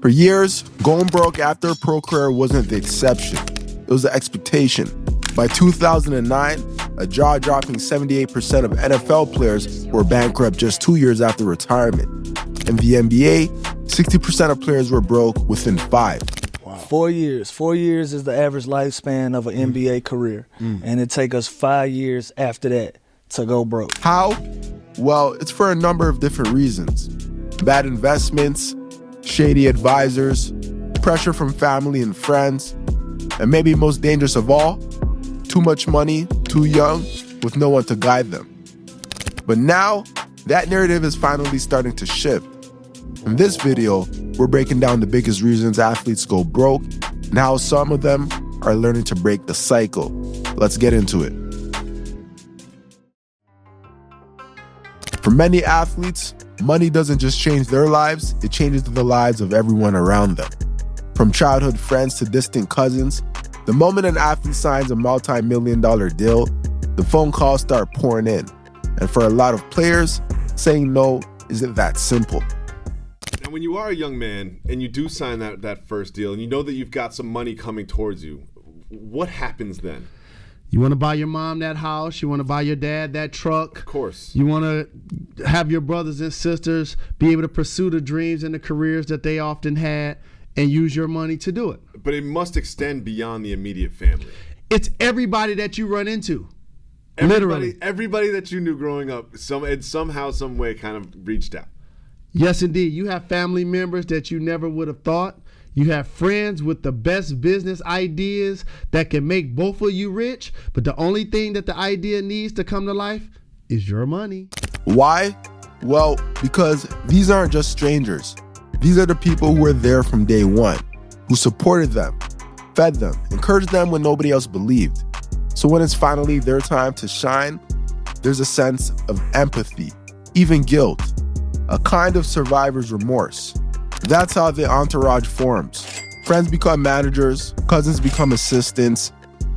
For years, going broke after a pro career wasn't the exception. It was the expectation. By 2009, a jaw-dropping 78% of NFL players were bankrupt just 2 years after retirement. In the NBA, 60% of players were broke within 5. Wow. 4 years. 4 years is the average lifespan of an NBA career. And it takes us 5 years after that to go broke. How? Well, it's for a number of different reasons. Bad investments, shady advisors, pressure from family and friends, and maybe most dangerous of all, too much money, too young, with no one to guide them. But now, that narrative is finally starting to shift. In this video, we're breaking down the biggest reasons athletes go broke and how some of them are learning to break the cycle. Let's get into it. For many athletes, money doesn't just change their lives, it changes the lives of everyone around them. From childhood friends to distant cousins, the moment an athlete signs a multi-million-dollar deal, the phone calls start pouring in. And for a lot of players, saying no isn't that simple. Now, when you are a young man and you do sign that first deal and you know that you've got some money coming towards you, what happens then? You want to buy your mom that house. You want to buy your dad that truck. Of course. You want to have your brothers and sisters be able to pursue the dreams and the careers that they often had and use your money to do it. But it must extend beyond the immediate family. It's everybody that you run into. Literally. Everybody that you knew growing up somehow, some way kind of reached out. Yes, indeed. You have family members that you never would have thought. You have friends with the best business ideas that can make both of you rich, but the only thing that the idea needs to come to life is your money. Why? Well, because these aren't just strangers. These are the people who were there from day one, who supported them, fed them, encouraged them when nobody else believed. So when it's finally their time to shine, there's a sense of empathy, even guilt, a kind of survivor's remorse. That's how the entourage forms. Friends become managers, cousins become assistants,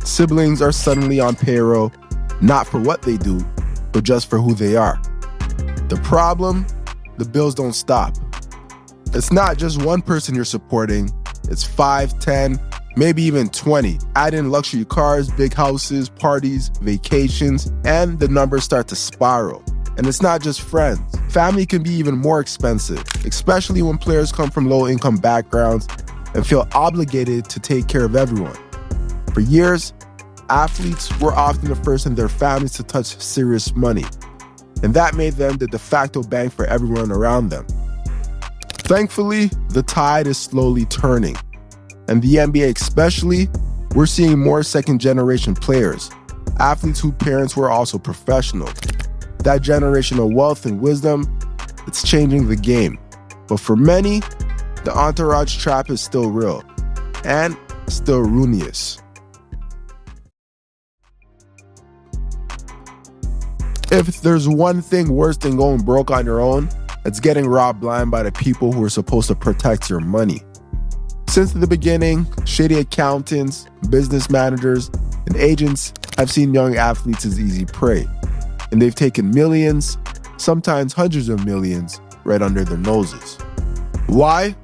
siblings are suddenly on payroll, not for what they do, but just for who they are. The problem? The bills don't stop. It's not just one person you're supporting, it's 5, 10, maybe even 20. Add in luxury cars, big houses, parties, vacations, and the numbers start to spiral. And it's not just friends. Family can be even more expensive, especially when players come from low-income backgrounds and feel obligated to take care of everyone. For years, athletes were often the first in their families to touch serious money, and that made them the de facto bank for everyone around them. Thankfully, the tide is slowly turning. And the NBA especially, we're seeing more second-generation players, athletes whose parents were also professionals. That generational wealth and wisdom, it's changing the game. But for many, the entourage trap is still real and still ruinous. If there's one thing worse than going broke on your own, it's getting robbed blind by the people who are supposed to protect your money. Since the beginning, shady accountants, business managers, and agents have seen young athletes as easy prey. And they've taken millions, sometimes hundreds of millions, right under their noses. Why?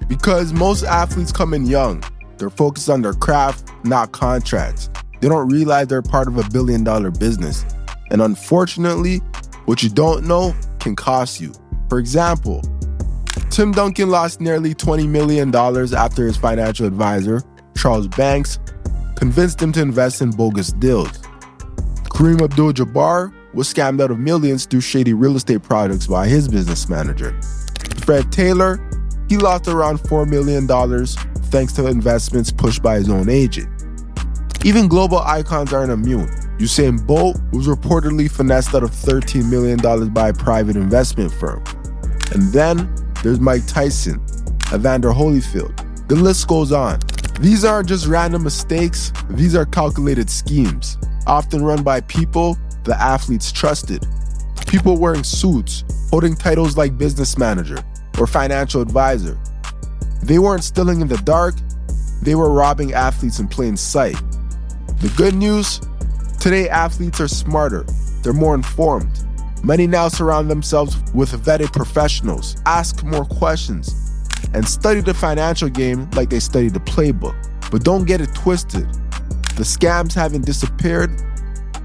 Because most athletes come in young. They're focused on their craft, not contracts. They don't realize they're part of a billion-dollar business. And unfortunately, what you don't know can cost you. For example, Tim Duncan lost nearly $20 million after his financial advisor, Charles Banks, convinced him to invest in bogus deals. Kareem Abdul-Jabbar was scammed out of millions through shady real estate projects by his business manager. Fred Taylor, he lost around $4 million thanks to investments pushed by his own agent. Even global icons aren't immune. Usain Bolt was reportedly finessed out of $13 million by a private investment firm. And then there's Mike Tyson, Evander Holyfield. The list goes on. These aren't just random mistakes, these are calculated schemes, often run by people the athletes trusted. People wearing suits, holding titles like business manager or financial advisor. They weren't stealing in the dark, they were robbing athletes in plain sight. The good news? Today athletes are smarter, they're more informed. Many now surround themselves with vetted professionals, ask more questions, and study the financial game like they study the playbook. But don't get it twisted. The scams haven't disappeared.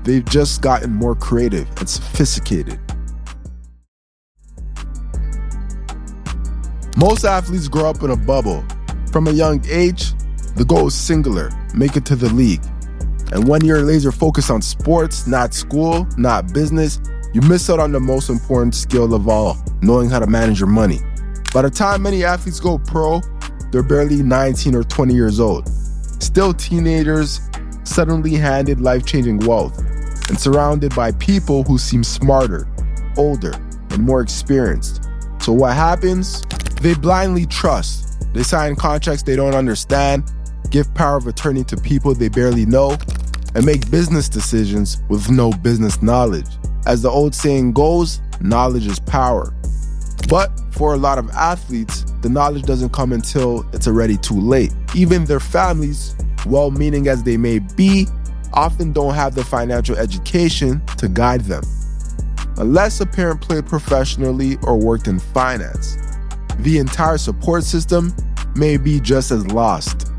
They've just gotten more creative and sophisticated. Most athletes grow up in a bubble. From a young age, the goal is singular, make it to the league. And when you're laser focused on sports, not school, not business, you miss out on the most important skill of all, knowing how to manage your money. By the time many athletes go pro, they're barely 19 or 20 years old. Still teenagers, suddenly handed life-changing wealth, and surrounded by people who seem smarter, older, and more experienced. So what happens? They blindly trust. They sign contracts they don't understand, give power of attorney to people they barely know, and make business decisions with no business knowledge. As the old saying goes, knowledge is power. But for a lot of athletes, the knowledge doesn't come until it's already too late. Even their families, well-meaning as they may be, often don't have the financial education to guide them. Unless a parent played professionally or worked in finance, the entire support system may be just as lost.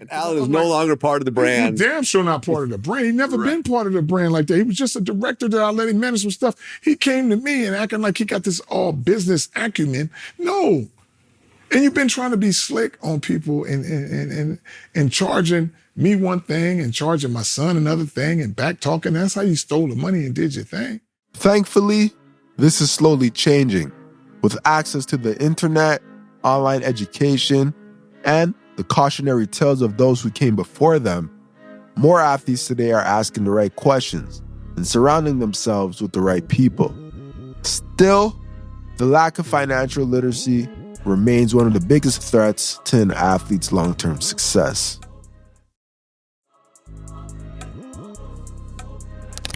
And Allen is no longer part of the brand. He's damn sure not part of the brand. He never been part of the brand like that. He was just a director that I let him manage some stuff. He came to me and acting like he got this all business acumen. No. And you've been trying to be slick on people and charging me one thing and charging my son another thing and back talking. That's how you stole the money and did your thing. Thankfully, this is slowly changing. With access to the internet, online education, and the cautionary tales of those who came before them, more athletes today are asking the right questions and surrounding themselves with the right people. Still, the lack of financial literacy remains one of the biggest threats to an athlete's long-term success.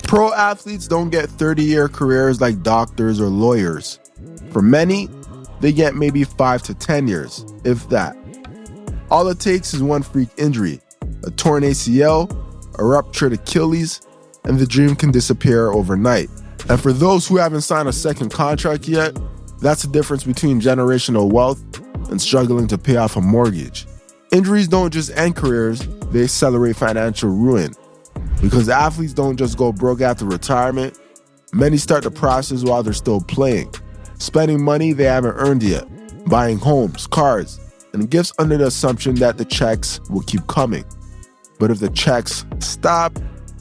Pro athletes don't get 30-year careers like doctors or lawyers. For many, they get maybe 5 to 10 years, if that. All it takes is one freak injury, a torn ACL, a ruptured Achilles, and the dream can disappear overnight. And for those who haven't signed a second contract yet, that's the difference between generational wealth and struggling to pay off a mortgage. Injuries don't just end careers, they accelerate financial ruin. Because athletes don't just go broke after retirement, many start the process while they're still playing, spending money they haven't earned yet, buying homes, cars, and gifts under the assumption that the checks will keep coming. But if the checks stop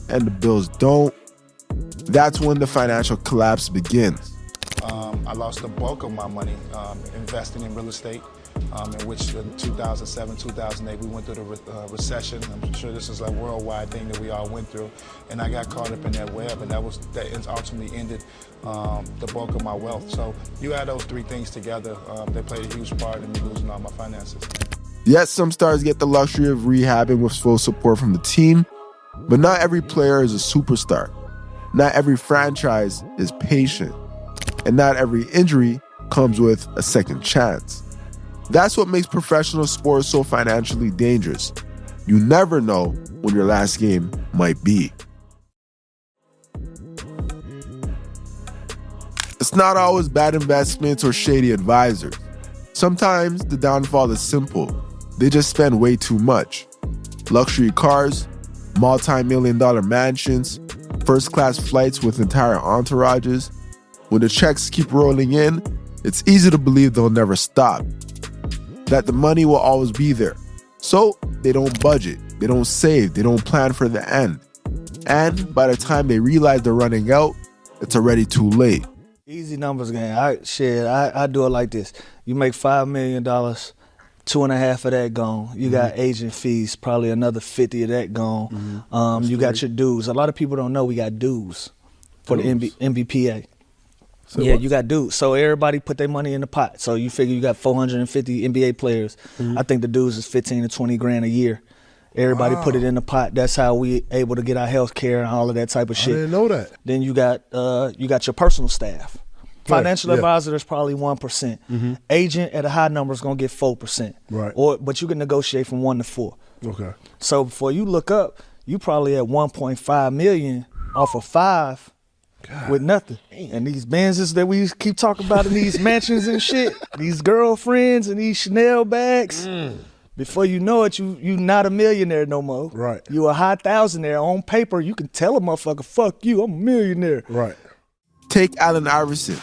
and the bills don't, that's when the financial collapse begins. I lost the bulk of my money investing in real estate, in which in 2007, 2008, we went through the recession. I'm sure this is a worldwide thing that we all went through. And I got caught up in that web, and that ultimately ended the bulk of my wealth. So you add those three things together, they played a huge part in me losing all my finances. Yes, some stars get the luxury of rehabbing with full support from the team, but not every player is a superstar. Not every franchise is patient. And not every injury comes with a second chance. That's what makes professional sports so financially dangerous. You never know when your last game might be. It's not always bad investments or shady advisors. Sometimes the downfall is simple. They just spend way too much. Luxury cars, multi-million-dollar mansions, first-class flights with entire entourages. When the checks keep rolling in, it's easy to believe they'll never stop. That the money will always be there. So they don't budget, they don't save, they don't plan for the end. And by the time they realize they're running out, it's already too late. Easy numbers game. I do it like this. You make $5 million, 2.5 of that gone. You got agent fees, probably another 50 of that gone. You got your dues. A lot of people don't know we got dues for the NBPA. So you got dues. So everybody put their money in the pot. So you figure you got 450 NBA players. I think the dues is 15 to 20 grand a year. Everybody put it in the pot. That's how we able to get our health care and all of that type of shit. I didn't know that. Then you got your personal staff. Financial advisor, there's probably 1%. Agent at a high number is gonna get 4%. Right. But you can negotiate from 1 to 4. Okay. So before you look up, you probably at 1.5 million off of 5. with nothing. And these Benzes that we keep talking about in these mansions and shit, these girlfriends and these Chanel bags. Before you know it, you not a millionaire no more. Right. You a high thousandaire. On paper, you can tell a motherfucker, fuck you, I'm a millionaire. Right. Take Allen Iverson,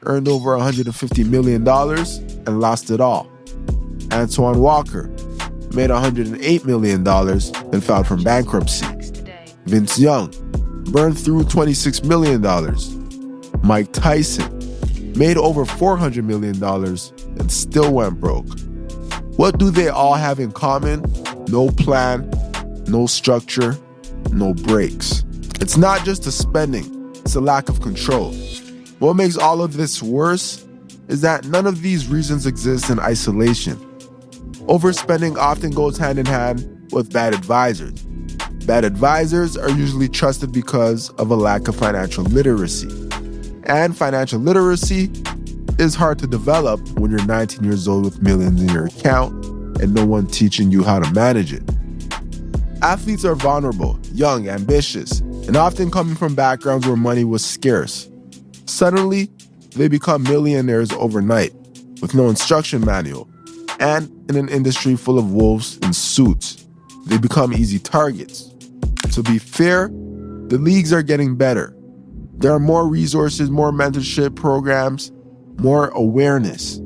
earned over $150 million and lost it all. Antoine Walker made $108 million and filed for bankruptcy. Vince Young burned through $26 million. Mike Tyson made over $400 million and still went broke. What do they all have in common? No plan, no structure, no breaks. It's not just the spending, it's a lack of control. What makes all of this worse is that none of these reasons exist in isolation. Overspending often goes hand in hand with bad advisors. Bad advisors are usually trusted because of a lack of financial literacy. And financial literacy is hard to develop when you're 19 years old with millions in your account and no one teaching you how to manage it. Athletes are vulnerable, young, ambitious, and often coming from backgrounds where money was scarce. Suddenly, they become millionaires overnight with no instruction manual, and in an industry full of wolves in suits. They become easy targets. To be fair, the leagues are getting better. There are more resources, more mentorship programs, more awareness.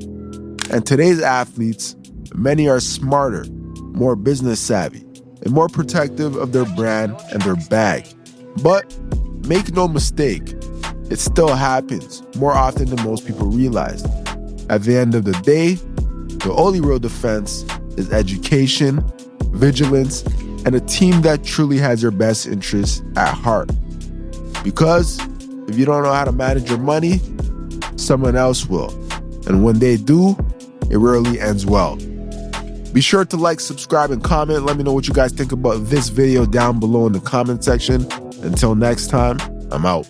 And today's athletes, many are smarter, more business savvy, and more protective of their brand and their bag. But make no mistake, it still happens more often than most people realize. At the end of the day, the only real defense is education, vigilance, and a team that truly has your best interests at heart. Because if you don't know how to manage your money, someone else will. And when they do, it rarely ends well. Be sure to like, subscribe, and comment. Let me know what you guys think about this video down below in the comment section. Until next time, I'm out.